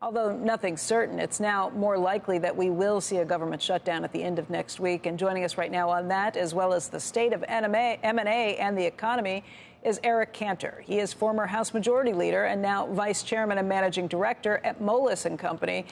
Although nothing's certain, it's now more likely that we will see a government shutdown at the end of next week. And joining us right now on that, as well as the state of M&A and the economy, is Eric Cantor. He is former House Majority Leader and now Vice Chairman and Managing Director at Moelis & Company.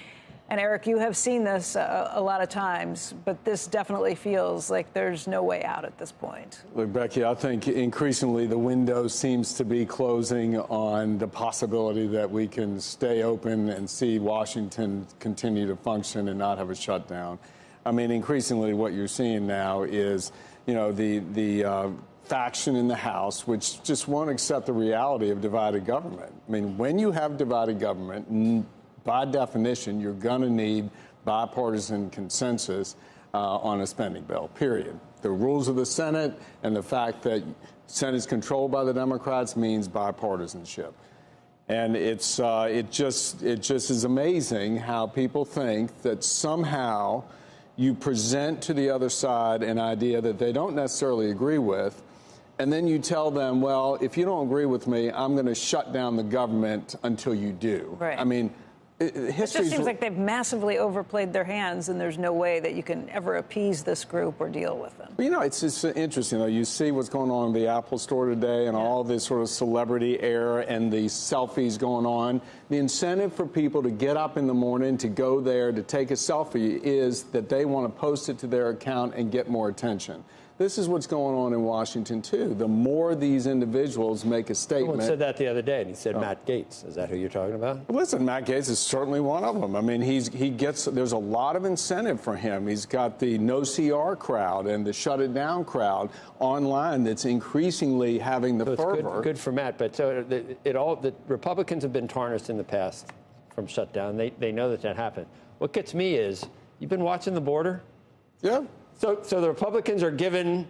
And Eric, you have seen this a lot of times, but this definitely feels like there's no way out at this point. Look, Becky, I think increasingly the window seems to be closing on the possibility that we can stay open and see Washington continue to function and not have a shutdown. I mean, increasingly what you're seeing now is, you know, the faction in the House, which just won't accept the reality of divided government. I mean, when you have divided government, by definition, you're going to need bipartisan consensus on a spending bill, period. The rules of the Senate and the fact that Senate is controlled by the Democrats means bipartisanship. And it just is amazing how people think that somehow you present to the other side an idea that they don't necessarily agree with, and then you tell them, well, if you don't agree with me, I'm going to shut down the government until you do. Right. I mean, it just seems like they've massively overplayed their hands, and there's no way that you can ever appease this group or deal with them. You know, it's just interesting, though. You see what's going on in the Apple store today and all this sort of celebrity air and the selfies going on. The incentive for people to get up in the morning, to go there, to take a selfie is that they want to post it to their account and get more attention. This is what's going on in Washington, too. The more these individuals make a statement. Someone said that the other day, and he said Matt Gaetz. Is that who you're talking about? Listen, Matt Gaetz is certainly one of them. I mean, there's a lot of incentive for him. He's got the no CR crowd and the shut it down crowd online that's increasingly having the fervor. Good for Matt, but the Republicans have been tarnished in the past from shutdown. They know that happened. What gets me is, you've been watching the border? Yeah. So the Republicans are giving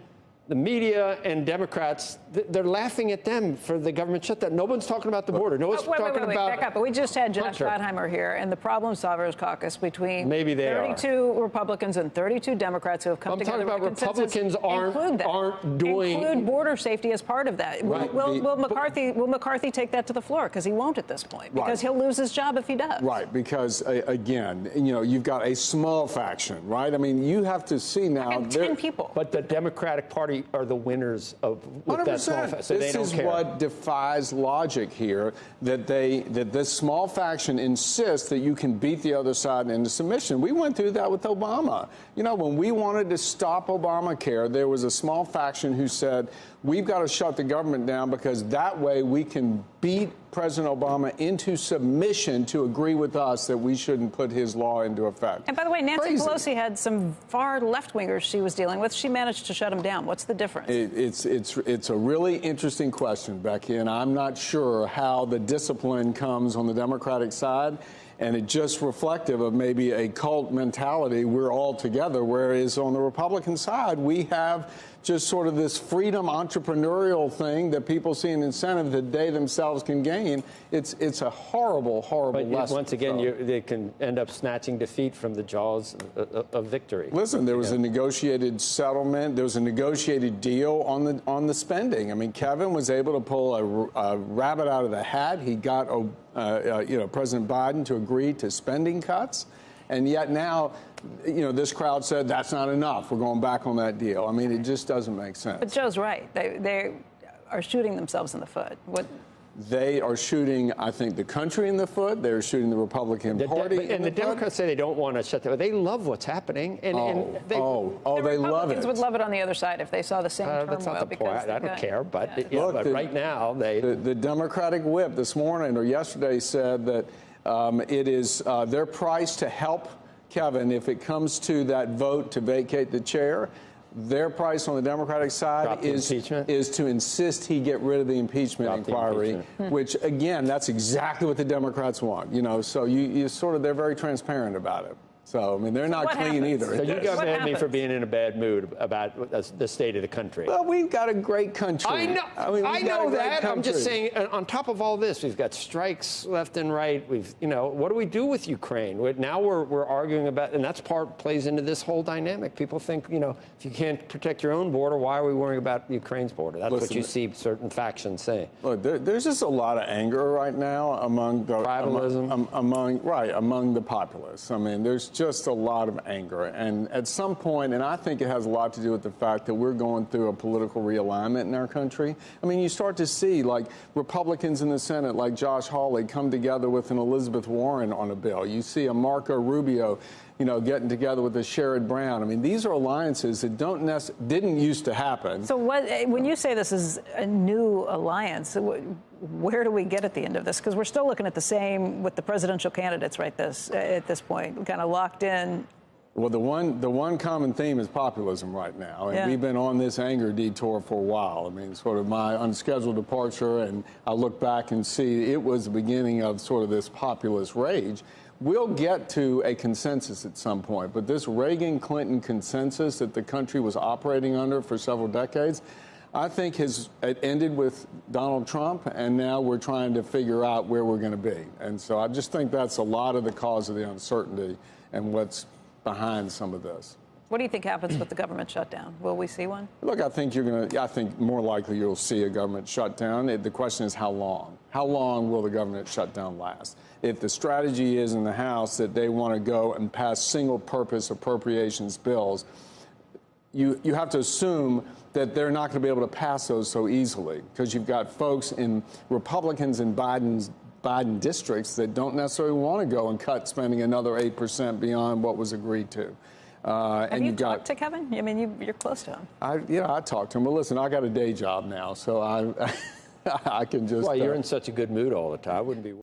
the media and Democrats, they're laughing at them for the government shutdown. No one's talking about the border. No one's talking about... Back up. But we just had Josh Gottheimer here and the Problem Solvers Caucus between 32 Republicans and 32 Democrats who have come together. I'm talking about Republicans aren't doing... Include border safety as part of that. Right. Will McCarthy take that to the floor? Because he won't at this point. Because he'll lose his job if he does. Right. Because, again, you know, you've got a small faction, right? I mean, you have to see now... 10 people. But the Democratic Party are the winners of with that small faction. So this is what defies logic here, that this small faction insists that you can beat the other side into submission. We went through that with Obama. You know, when we wanted to stop Obamacare, there was a small faction who said, we've got to shut the government down because that way we can beat President Obama into submission to agree with us that we shouldn't put his law into effect. And by the way, Nancy Pelosi had some far left-wingers she was dealing with. She managed to shut them down. What's the difference? It's a really interesting question, Becky, and I'm not sure how the discipline comes on the Democratic side. And it's just reflective of maybe a cult mentality. We're all together, whereas on the Republican side, we have just sort of this freedom entrepreneurial thing that people see an incentive that they themselves can gain. It's a horrible lesson. Once again, they can end up snatching defeat from the jaws of victory. Listen, there was a negotiated settlement. There was a negotiated deal on the spending. I mean, Kevin was able to pull a rabbit out of the hat. He got President Biden to agree to spending cuts. And yet now, you know, this crowd said that's not enough. We're going back on that deal. I mean, it just doesn't make sense. But Joe's right. They are shooting themselves in the foot. They are shooting, I think, the country in the foot. They're shooting the Republican Party and the Democrats say they don't want to shut down. They love what's happening. They love it. The Republicans would love it on the other side if they saw the same turmoil. That's not the point. I don't care. But, but right now, the Democratic whip this morning or yesterday said that it is their price to help Kevin if it comes to that vote to vacate the chair. Their price on the Democratic side is to insist he get rid of the impeachment inquiry, which, again, that's exactly what the Democrats want. You know, so you sort of, they're very transparent about it. So, I mean, they're not clean either. So you got mad at me for happens? being in a bad mood about the state of the country. Well, we've got a great country. I know. I know that. Country. I'm just saying. On top of all this, we've got strikes left and right. What do we do with Ukraine? Now we're arguing about, and that's plays into this whole dynamic. People think, if you can't protect your own border, why are we worrying about Ukraine's border? That's what you see certain factions say. Look, there's just a lot of anger right now among the tribalism, among the populace. I mean, there's just a lot of anger, and at some point, and I think it has a lot to do with the fact that we're going through a political realignment in our country. I mean, you start to see like Republicans in the Senate, like Josh Hawley, come together with an Elizabeth Warren on a bill. You see a Marco Rubio, getting together with a Sherrod Brown. I mean, these are alliances that didn't used to happen. So when you say this is a new alliance, where do we get at the end of this? Because we're still looking at the same with the presidential candidates at this point, kind of locked in. Well, the one common theme is populism right now, and we've been on this anger detour for a while. I mean, sort of my unscheduled departure, and I look back and see it was the beginning of sort of this populist rage. We'll get to a consensus at some point, but this Reagan-Clinton consensus that the country was operating under for several decades, I think it ended with Donald Trump, and now we're trying to figure out where we're going to be. And so I just think that's a lot of the cause of the uncertainty and what's behind some of this. What do you think happens with the government shutdown? Will we see one? Look, I think I think more likely you'll see a government shutdown. The question is how long? How long will the government shutdown last? If the strategy is in the House that they want to go and pass single-purpose appropriations bills, you have to assume that they're not going to be able to pass those so easily because you've got folks Republicans in Biden districts that don't necessarily want to go and cut spending another 8% beyond what was agreed to. Have you talked to Kevin? I mean, you're close to him. I talked to him. Well, listen, I got a day job now, so I can just. Well, you're in such a good mood all the time. I wouldn't be.